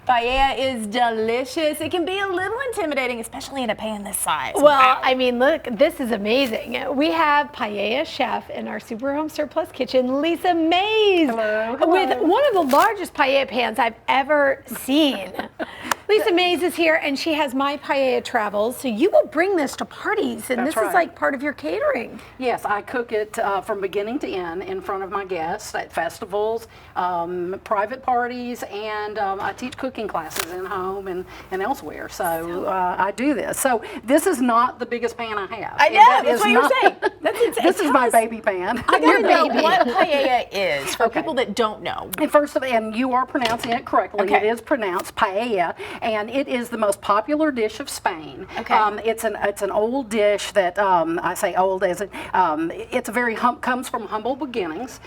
Paella is delicious. It can be a little intimidating, especially in a pan this size. Well, wow. I mean, look, this is amazing. We have Paella chef in our Super Home Surplus kitchen, Lisa Mays. Hello. With one of the largest paella pans I've ever seen. Lisa Mays is here, and she has My Paella Travels, so you will bring this to parties, and this is like part of your catering. Yes, I cook it from beginning to end in front of my guests at festivals, private parties, and I teach cooking classes in home and elsewhere, so I do this. So this is not the biggest pan I have. I know, that's what you're saying. This is my baby pan. I want to know what paella is for people that don't know. And first of all, and you are pronouncing it correctly. It is pronounced paella, and it is the most popular dish of Spain. It's an old dish that I say old as it's a very comes from humble beginnings.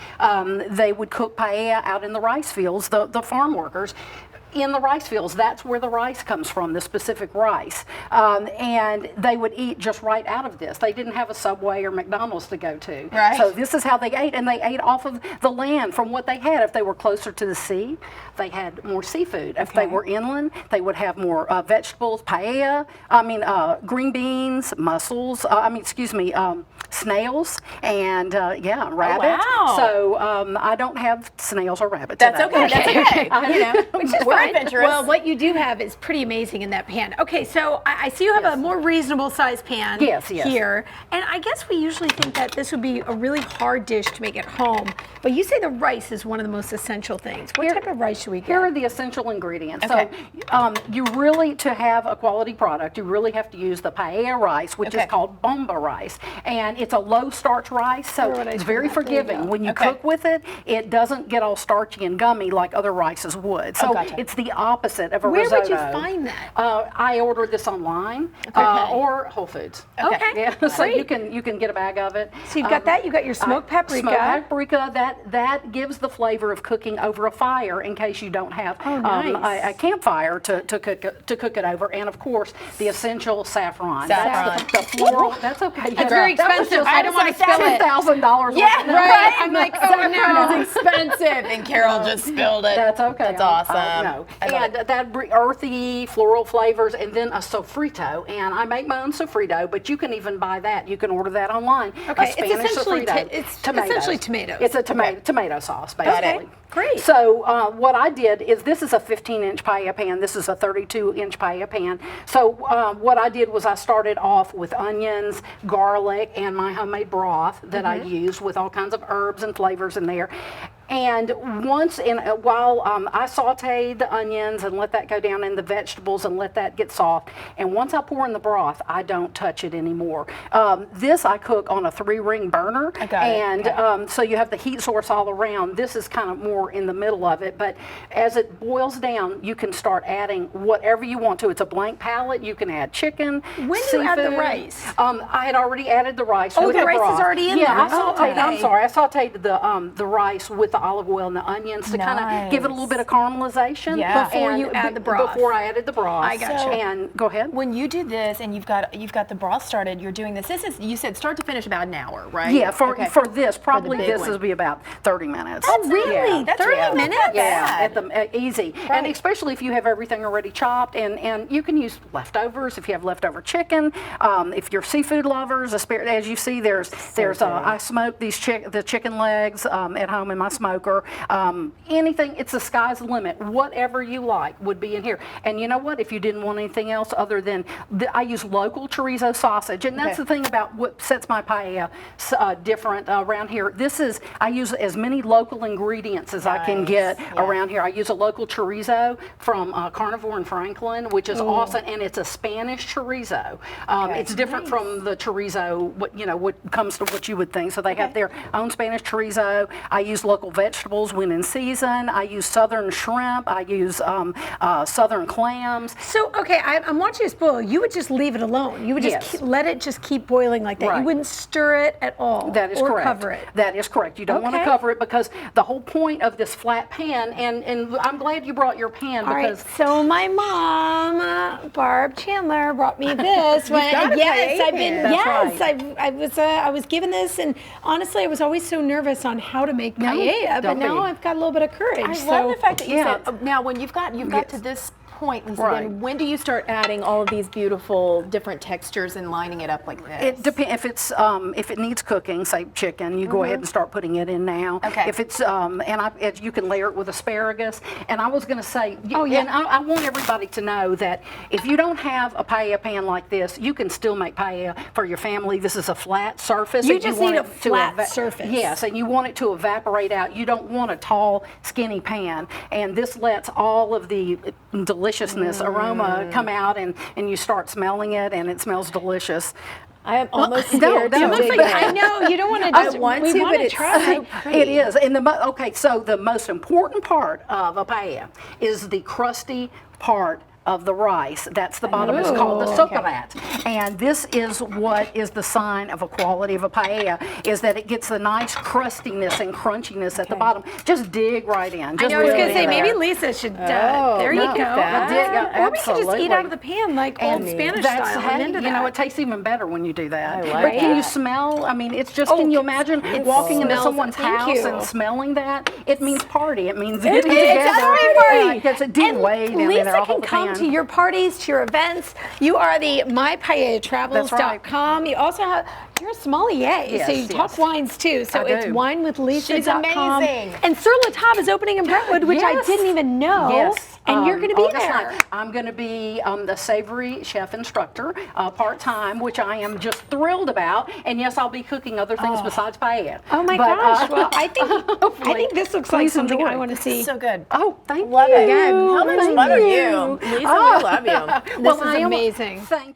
They would cook paella out in the rice fields. The farm workers. In the rice fields, that's where the rice comes from, the specific rice. And they would eat just right out of this. They didn't have a Subway or McDonald's to go to. Right. So this is how they ate, and they ate off of the land from what they had. If they were closer to the sea, they had more seafood. If they were inland, they would have more vegetables, paella, green beans, mussels, snails, and rabbit. Oh, wow. So I don't have snails or rabbits. That's okay. That's okay. Which is fine. Well, what you do have is pretty amazing in that pan. Okay, so I see you have a more reasonable sized pan here, and I guess we usually think that this would be a really hard dish to make at home, but you say the rice is one of the most essential things. What type of rice should we get? Here are the essential ingredients. So you really, to have a quality product, you really have to use the paella rice, which is called bomba rice, and it's a low starch rice, so it's very forgiving. When you cook with it, it doesn't get all starchy and gummy like other rices would. So it's the opposite of a risotto. Where would you find that? I ordered this online or Whole Foods. So you can get a bag of it. So you've got that. You've got your smoked paprika. Smoked paprika. That gives the flavor of cooking over a fire in case you don't have a campfire to cook it over. And of course, the essential saffron. That's the floral. That's okay. It's very expensive. I don't want to spill it. $2,000. Yeah, right. I'm like, oh no, it's expensive. And Carol just spilled it. That's okay. That's awesome. No. And that earthy floral flavors, and then a sofrito. And I make my own sofrito, but you can even buy that. You can order that online. Okay, a Spanish sofrito. It's essentially tomatoes. It's a tomato sauce, basically. Okay. Great. So what I did is, this is a 15-inch paella pan. This is a 32-inch paella pan. So what I did was I started off with onions, garlic, and my homemade broth that I used with all kinds of herbs and flavors in there. And while I sauteed the onions and let that go down in the vegetables and let that get soft, and once I pour in the broth, I don't touch it anymore. This I cook on a 3-ring burner, so you have the heat source all around. This is kind of more in the middle of it, but as it boils down, you can start adding whatever you want to. It's a blank palette. You can add chicken, When do you add the rice? I had already added the rice. Oh, with the the rice broth. is already in there. Yeah, I sauteed. I'm sorry, I sauteed the rice with the olive oil and the onions to kind of give it a little bit of caramelization before you add the broth. Before I added the broth. I got you. And go ahead. When you do this and you've got the broth started, you're doing this. This is, you said, start to finish about an hour, right? Yeah, for this probably this will be about 30 minutes. Oh, really? That's 30 minutes? Yeah, easy. Right. And especially if you have everything already chopped, and you can use leftovers if you have leftover chicken. If you're seafood lovers, as you see, I smoke the chicken legs at home in my smoker. Anything, it's the sky's the limit. Whatever you like would be in here. And you know what? If you didn't want anything else other than, I use local chorizo sausage, and that's the thing about what sets my paella different around here. I use as many local ingredients as I can get around here. I use a local chorizo from Carnivore in Franklin, which is awesome, and it's a Spanish chorizo. It's different from the chorizo, what comes to what you would think. So they have their own Spanish chorizo. I use local vegetables when in season. I use southern shrimp. I use southern clams. So, okay, I'm watching this boil. You would just leave it alone. You would just let it just keep boiling like that. Right. You wouldn't stir it at all. That is correct. Cover it. That is correct. You don't want to cover it, because the whole point of this flat pan, and I'm glad you brought your pan, because so my mom, Barb Chandler, brought me this. I was given this, and honestly, I was always so nervous on how to make paella. paella, but now I've got a little bit of courage. I love the fact that you said, now when you've got to this point, Lisa, then when do you start adding all of these beautiful different textures and lining it up like this? It depends. If it's if it needs cooking, say chicken, you go ahead and start putting it in now. Okay. If it's you can layer it with asparagus. And I was going to say, and I want everybody to know that if you don't have a paella pan like this, you can still make paella for your family. This is a flat surface. You just need a flat surface. Yes, and you want it to evaporate out. You don't want a tall, skinny pan. And this lets all of the deliciousness aroma come out, and you start smelling it, and it smells delicious. I am almost scared to dig in. I know, you don't want to just, I want to, but it's so pretty. It is. And so the most important part of a paella is the crusty part of the rice. That's the bottom. It's called the sucarat. And this is what is the sign of a quality of a paella, is that it gets the nice crustiness and crunchiness at the bottom. Just dig right in. I know, I was going to say, maybe Lisa should, there you go. Or we can just eat out of the pan like old Spanish style. I'm into that. You know, it tastes even better when you do that. I like but can you smell? I mean, it's just, can you imagine walking into someone's house and smelling that? It means party. It means getting together. It's a deep weight in there all the time. To your parties, to your events. You are the mypaellatravels.com. You also have, you're a sommelier, so you talk wines too. So it's winewithlisa.com. She's amazing. And Sur La Table is opening in Brentwood, which I didn't even know. Yes. And you're going to be there. I'm going to be the savory chef instructor part-time, which I am just thrilled about. And yes, I'll be cooking other things besides paella. Oh my gosh! Well, I think this looks like something I want to see. So good. Oh, thank you. Love it. How much fun are you? Lisa, we love you. This is amazing. Thank you.